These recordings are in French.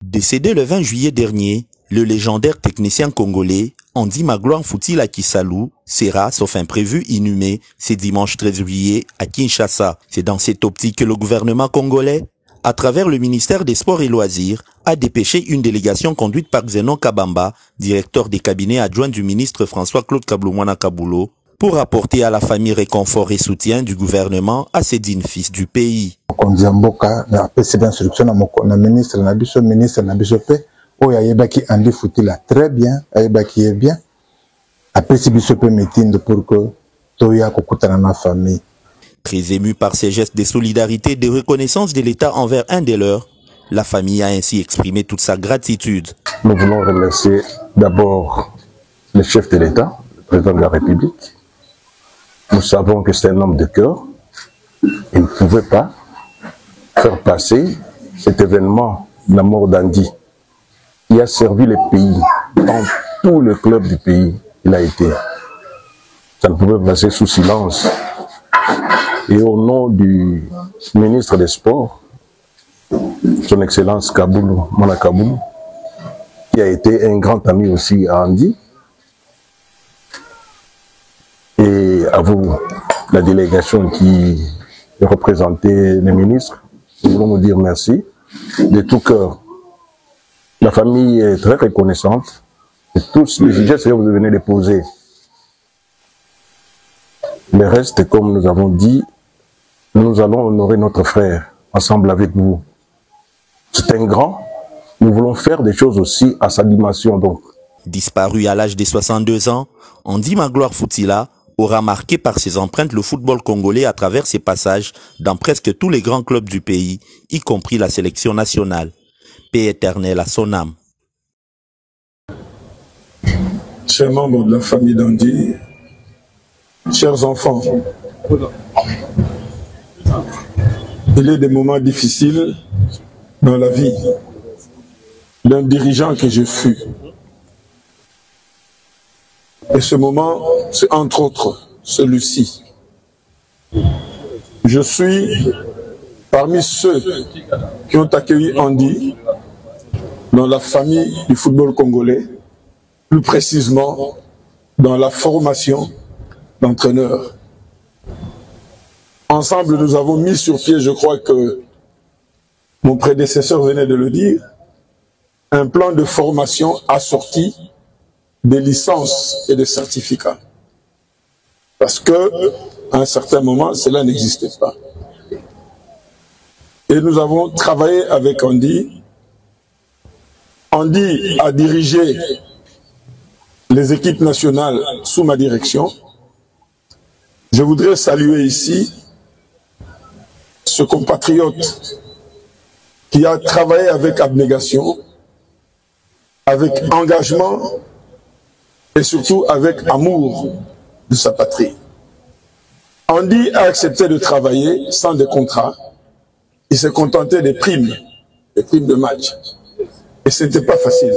Décédé le 20 juillet dernier, le légendaire technicien congolais Andy Magloire Foutila Kissalu sera, sauf imprévu, inhumé ce dimanche 13 juillet à Kinshasa. C'est dans cette optique que le gouvernement congolais, à travers le ministère des Sports et Loisirs, a dépêché une délégation conduite par Zenon Kabamba, directeur des cabinets adjoints du ministre François-Claude Kabloumouana Kabulo, pour apporter à la famille réconfort et soutien du gouvernement à ces dignes fils du pays. Andy Foutila très bien, ayebaki est bien. Après si biso peut meeting pour que toya kokutana na famille. Très ému par ces gestes de solidarité et de reconnaissance de l'État envers un des leurs, la famille a ainsi exprimé toute sa gratitude. Nous voulons remercier d'abord le chef de l'État, le président de la République. Nous savons que c'est un homme de cœur. Il ne pouvait pas faire passer cet événement de la mort d'Andy. Il a servi le pays, dans tous les clubs du pays, il a été. Ça ne pouvait passer sous silence. Et au nom du ministre des Sports, son Excellence Kabloumouana Kabulo, qui a été un grand ami aussi à Andy, et à vous, la délégation qui représentait les ministres, nous voulons vous dire merci de tout cœur. La famille est très reconnaissante de tous les gestes que vous venez de poser. Le reste, comme nous avons dit, nous allons honorer notre frère ensemble avec vous. C'est un grand. Nous voulons faire des choses aussi à sa dimension. Donc. Disparu à l'âge de 62 ans, Andy Magloire Foutila aura marqué par ses empreintes le football congolais à travers ses passages dans presque tous les grands clubs du pays, y compris la sélection nationale. Paix éternelle à son âme. Chers membres de la famille d'Andy, chers enfants, il est des moments difficiles dans la vie d'un dirigeant que je fus. Et ce moment, c'est entre autres celui-ci. Je suis parmi ceux qui ont accueilli Andy dans la famille du football congolais, plus précisément dans la formation d'entraîneurs. Ensemble, nous avons mis sur pied, je crois que mon prédécesseur venait de le dire, un plan de formation assorti des licences et des certificats. Parce que, à un certain moment, cela n'existait pas. Et nous avons travaillé avec Andy. Andy a dirigé les équipes nationales sous ma direction. Je voudrais saluer ici ce compatriote qui a travaillé avec abnégation, avec engagement et surtout avec amour de sa patrie. Andy a accepté de travailler sans des contrats. Il s'est contenté des primes de match. Et ce n'était pas facile.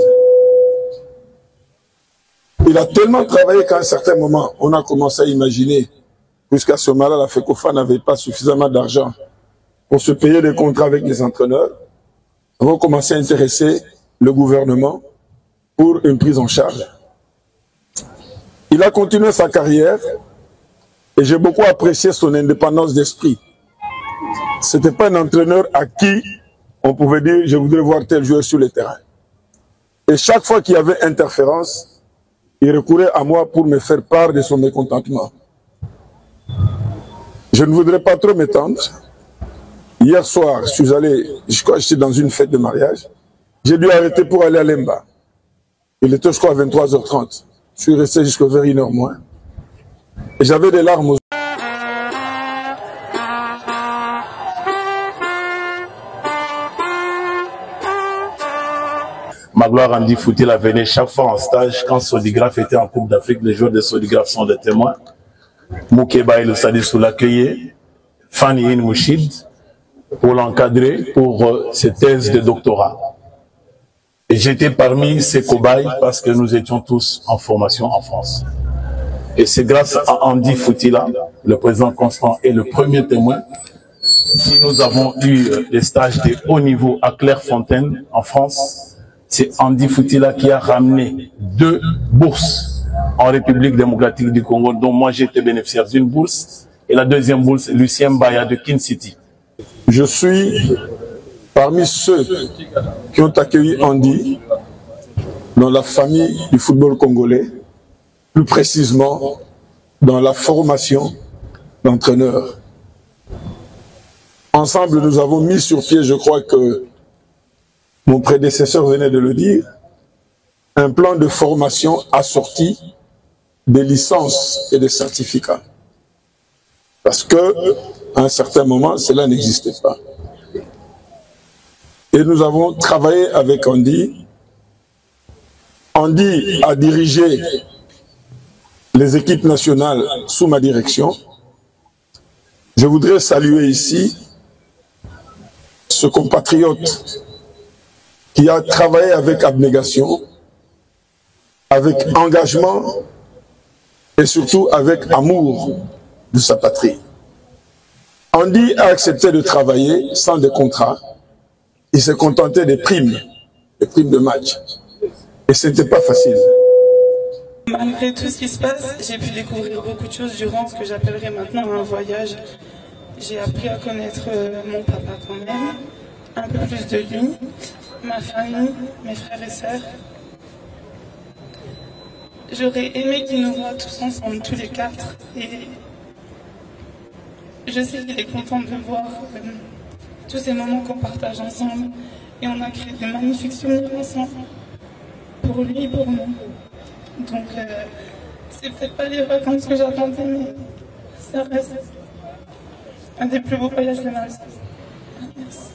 Il a tellement travaillé qu'à un certain moment, on a commencé à imaginer, puisqu'à ce moment-là, la FECOFA n'avait pas suffisamment d'argent pour se payer des contrats avec les entraîneurs, on va commencer à intéresser le gouvernement pour une prise en charge. Il a continué sa carrière et j'ai beaucoup apprécié son indépendance d'esprit. Ce n'était pas un entraîneur à qui on pouvait dire « je voudrais voir tel joueur sur le terrain ». Et chaque fois qu'il y avait interférence, il recourait à moi pour me faire part de son mécontentement. Je ne voudrais pas trop m'étendre. Hier soir, je suis allé, je crois que j'étais dans une fête de mariage. J'ai dû arrêter pour aller à Lemba. Il était, je crois, à 23h30. Je suis resté jusqu'à vers 1h moins. Et j'avais des larmes aux yeux. Magloire Andy Foutila venait chaque fois en stage quand Sodigraph était en Coupe d'Afrique. Les joueurs de Sodigraph sont des témoins. Moukeba et le Sadissou l'accueillaient. Fanny Mouchid pour l'encadrer pour ses thèses de doctorat. Et j'étais parmi ces cobayes parce que nous étions tous en formation en France. Et c'est grâce à Andy Foutila, le président Constant et le premier témoin, Si nous avons eu des stages de haut niveau à Clairefontaine, en France, c'est Andy Foutila qui a ramené 2 bourses en République démocratique du Congo, dont moi j'ai été bénéficiaire d'une bourse, et la deuxième bourse, Lucien Baya de Kin City. Je suis parmi ceux qui ont accueilli Andy dans la famille du football congolais, plus précisément dans la formation d'entraîneurs. Ensemble, nous avons mis sur pied, je crois que mon prédécesseur venait de le dire, un plan de formation assorti des licences et des certificats. Parce que, à un certain moment, cela n'existait pas. Et nous avons travaillé avec Andy. Andy a dirigé les équipes nationales sous ma direction. Je voudrais saluer ici ce compatriote qui a travaillé avec abnégation, avec engagement et surtout avec amour de sa patrie. Andy a accepté de travailler sans des contrats. Il s'est contenté des primes de match. Et ce n'était pas facile. Malgré tout ce qui se passe, j'ai pu découvrir beaucoup de choses durant ce que j'appellerais maintenant un voyage. J'ai appris à connaître mon papa quand même, un peu plus de lui, ma famille, mes frères et sœurs. J'aurais aimé qu'il nous voit tous ensemble, tous les 4. Et je sais qu'il est content de voir tous ces moments qu'on partage ensemble. Et on a créé de magnifiques souvenirs ensemble, pour lui et pour nous. Donc, c'est peut-être pas les vacances que j'attendais, mais ça reste un des plus beaux voyages de ma vie. Merci.